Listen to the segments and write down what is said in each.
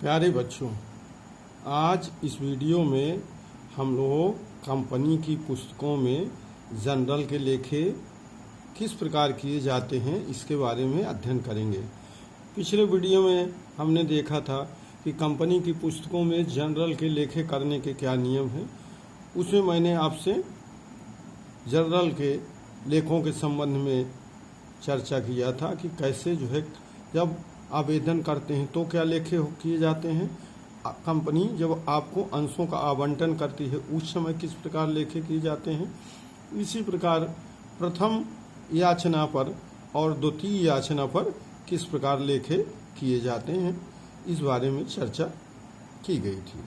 प्यारे बच्चों, आज इस वीडियो में हम लोग कंपनी की पुस्तकों में जनरल के लेखे किस प्रकार किए जाते हैं इसके बारे में अध्ययन करेंगे। पिछले वीडियो में हमने देखा था कि कंपनी की पुस्तकों में जनरल के लेखे करने के क्या नियम हैं। उसमें मैंने आपसे जनरल के लेखों के संबंध में चर्चा किया था कि कैसे जो है जब आवेदन करते हैं तो क्या लेखे किए जाते हैं, कंपनी जब आपको अंशों का आवंटन करती है उस समय किस प्रकार लेखे किए जाते हैं। इसी प्रकार प्रथम याचना पर और द्वितीय याचना पर किस प्रकार लेखे किए जाते हैं, इस बारे में चर्चा की गई थी।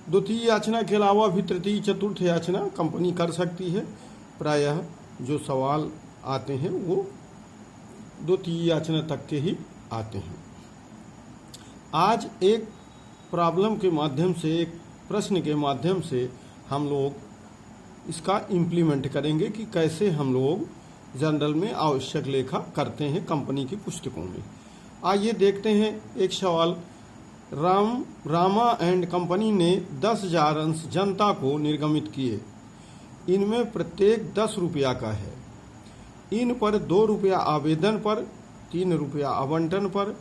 द्वितीय याचना के अलावा भी तृतीय चतुर्थ याचना कंपनी कर सकती है। प्रायः जो सवाल आते हैं वो द्वितीय याचना तक के ही आते हैं। आज एक प्रॉब्लम के माध्यम से, एक प्रश्न के माध्यम से हम लोग इसका इम्प्लीमेंट करेंगे कि कैसे हम लोग जनरल में आवश्यक लेखा करते हैं कंपनी की पुस्तकों में। आइए देखते हैं एक सवाल। रामा एंड कंपनी ने 10,000 अंश जनता को निर्गमित किए। इनमें प्रत्येक 10 रुपया का है। इन पर 2 रुपया आवेदन पर, 3 रुपया आवंटन पर,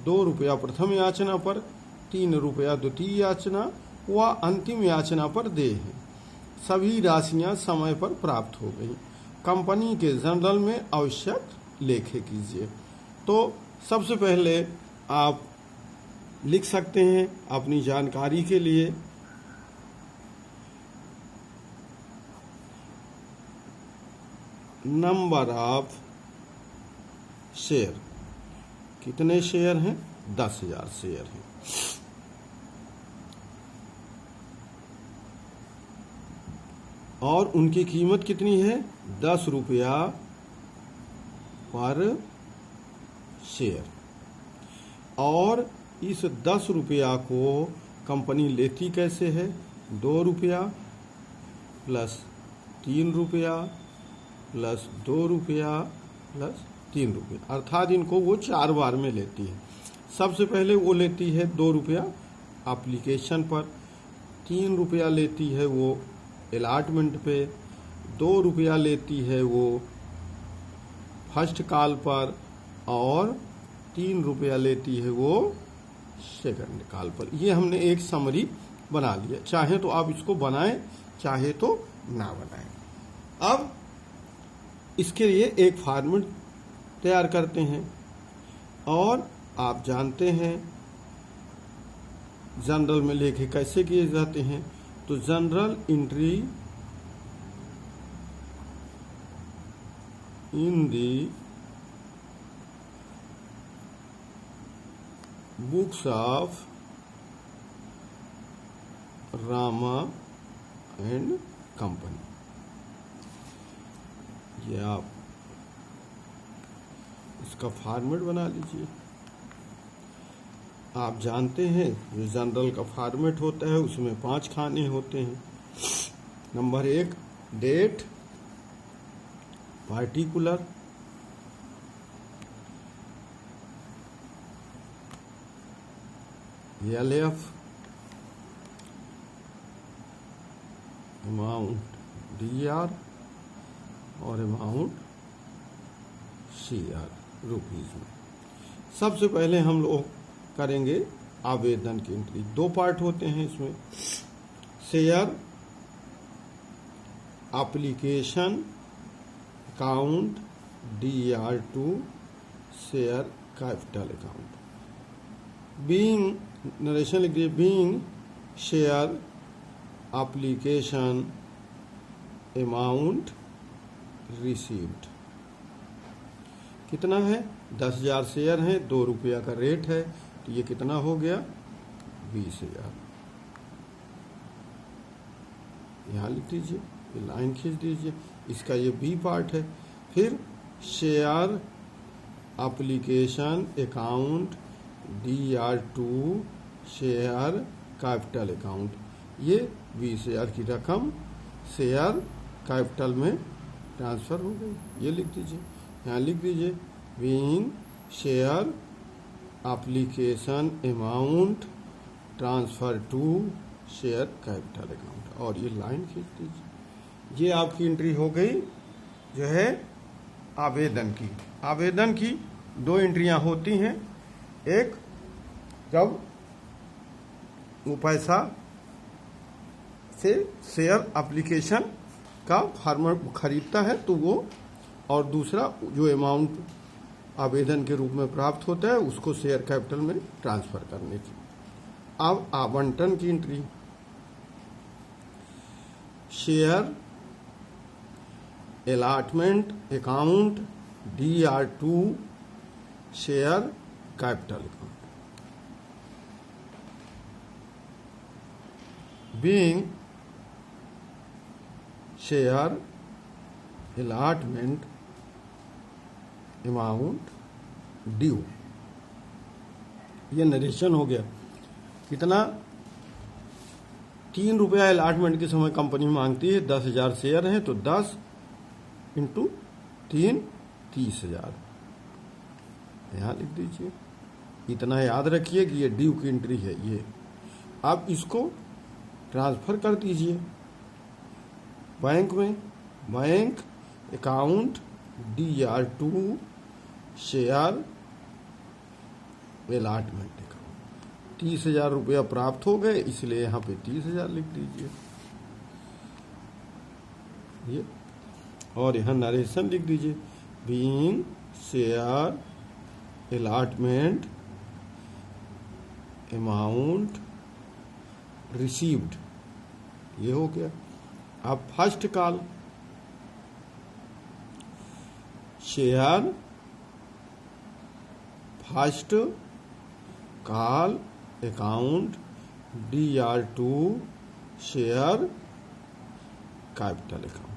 2 रुपया प्रथम याचना पर, 3 रुपया द्वितीय याचना व अंतिम याचना पर देय है। सभी राशियां समय पर प्राप्त हो गई। कंपनी के जनरल में आवश्यक लेखे कीजिए। तो सबसे पहले आप लिख सकते हैं अपनी जानकारी के लिए नंबर ऑफ शेयर। कितने शेयर हैं? 10,000 शेयर हैं। और उनकी कीमत कितनी है? 10 रुपया पर शेयर। और इस 10 रुपया को कंपनी लेती कैसे है? 2 रुपया प्लस 3 रुपया प्लस 2 रुपया प्लस 3 रुपया, अर्थात इनको वो 4 बार में लेती है। सबसे पहले वो लेती है 2 रुपया एप्लीकेशन पर, 3 रुपया लेती है वो अलॉटमेंट पे, 2 रुपया लेती है वो फर्स्ट कॉल पर और 3 रुपया लेती है वो सेकंड कॉल पर। ये हमने एक समरी बना लिया। चाहे तो आप इसको बनाएं, चाहे तो ना बनाएं। अब इसके लिए एक फॉर्मेट तैयार करते हैं। और आप जानते हैं जनरल में लेखे कैसे किए जाते हैं। तो general entry in the books of Rama and company. ये आप इसका फॉर्मेट बना लीजिए। आप जानते हैं जो जनरल का फॉर्मेट होता है उसमें 5 खाने होते हैं। Number 1 date, particular, LF, amount DR और अमाउंट सीआर रुपीज में। सबसे पहले हम लोग करेंगे आवेदन की एंट्री। 2 पार्ट होते हैं इसमें। Share application account DR2 share capital account. Being narration लिख दिए, being share application amount received. कितना है? 10,000 शेयर हैं, 2 रुपया का रेट है, तो ये कितना हो गया? 20,000। यहाँ लिख दीजिए, ये लाइन खींच दीजिए। इसका ये बी पार्ट है। फिर share application account DR2 share capital account. ये 20,000 की रकम शेयर कैपिटल में ट्रांसफर हो गई। ये लिख दीजिए, यहाँ लिख दीजिए being share application amount transfer to share capital account, और ये लाइन खींच दीजिए। ये आपकी एंट्री हो गई जो है आवेदन की। आवेदन की दो एंट्रियां होती हैं, एक जब वो पैसा से शेयर एप्लीकेशन का फार्मर खरीदता है तो वो, और दूसरा जो अमाउंट आवेदन के रूप में प्राप्त होता है उसको शेयर कैपिटल में ट्रांसफर करने की। अब आवंटन की entry, share allotment account DR2 share capital account, being share allotment amount due. ये नरेशन हो गया। कितना? 3 रुपया अलॉटमेंट के समय कंपनी मांगती है। 10,000 शेयर हैं तो 10 इंटू 3 30,000 यहाँ लिख दीजिए। इतना याद रखिए कि ये ड्यू की एंट्री है ये। अब इसको ट्रांसफर कर दीजिए बैंक में। Bank account DR2 share allotment account. 30,000 रुपया प्राप्त हो गए, इसलिए यहाँ पे 30,000 लिख दीजिए ये, और यहाँ नरेशन लिख दीजिए, being share allotment amount received. ये हो गया। अब first call, share first call account DR2 share capital account.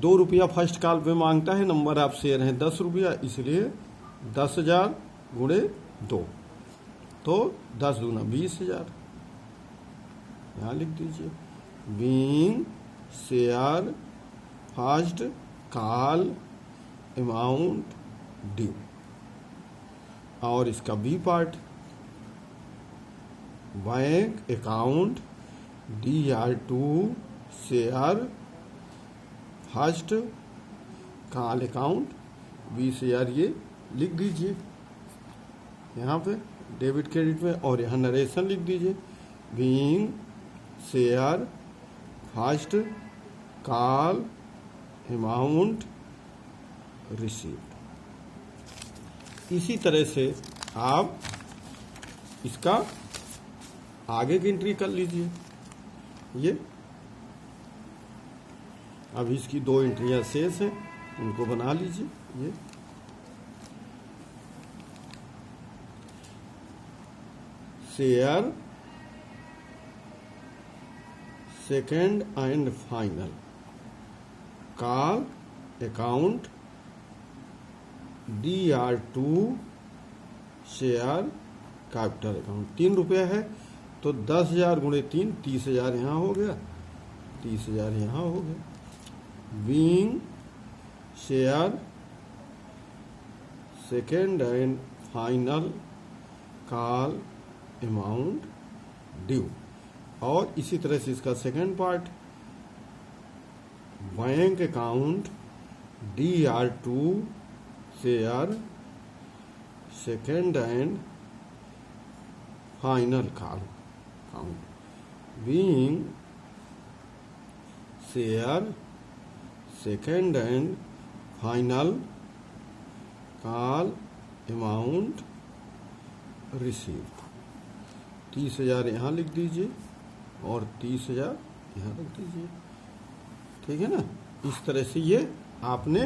2 रुपया फर्स्ट कॉल पे मांगता है, नंबर ऑफ शेयर है 10 रुपया, इसलिए 10,000 गुणे 2 तो 10 दूना 20,000 यहाँ लिख दीजिए। Being share first call amount due, और इसका B part, bank account DR2 share first call account 20,000 ये लिख दीजिए यहाँ पे डेबिट क्रेडिट में, और यहाँ नरेशन लिख दीजिए, being share first call amount received. इसी तरह से आप इसका आगे की एंट्री कर लीजिए। ये अब इसकी 2 एंट्रियां शेष हैं, उनको बना लीजिए। ये share second and final call account DR2 share capital account. 3 रुपया है तो 10,000 गुणे 3 30,000 यहाँ हो गया, 30,000 यहाँ हो गया। Being share second and final call amount due, और इसी तरह से इसका second part, bank account DR2 share second and final call account, being share second and final call amount received. 30,000 यहाँ लिख दीजिए और 30,000 यहाँ रख दीजिए, ठीक है ना। इस तरह से ये आपने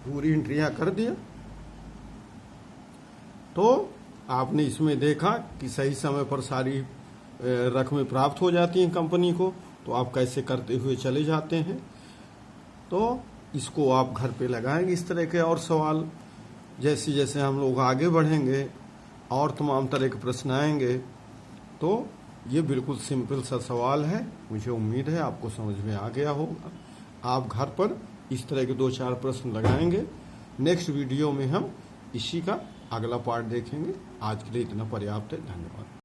पूरी एंट्रियां कर दिया, तो आपने इसमें देखा कि सही समय पर सारी रकमें प्राप्त हो जाती हैं कंपनी को, तो आप कैसे करते हुए चले जाते हैं। तो इसको आप घर पे लगाएंगे इस तरह के और सवाल, जैसे जैसे हम लोग आगे बढ़ेंगे और तमाम तरह के प्रश्न आएंगे। तो ये बिल्कुल सिंपल सा सवाल है, मुझे उम्मीद है आपको समझ में आ गया होगा। आप घर पर इस तरह के 2-4 प्रश्न लगाएंगे। नेक्स्ट वीडियो में हम इसी का अगला पार्ट देखेंगे। आज के लिए इतना पर्याप्त है। धन्यवाद।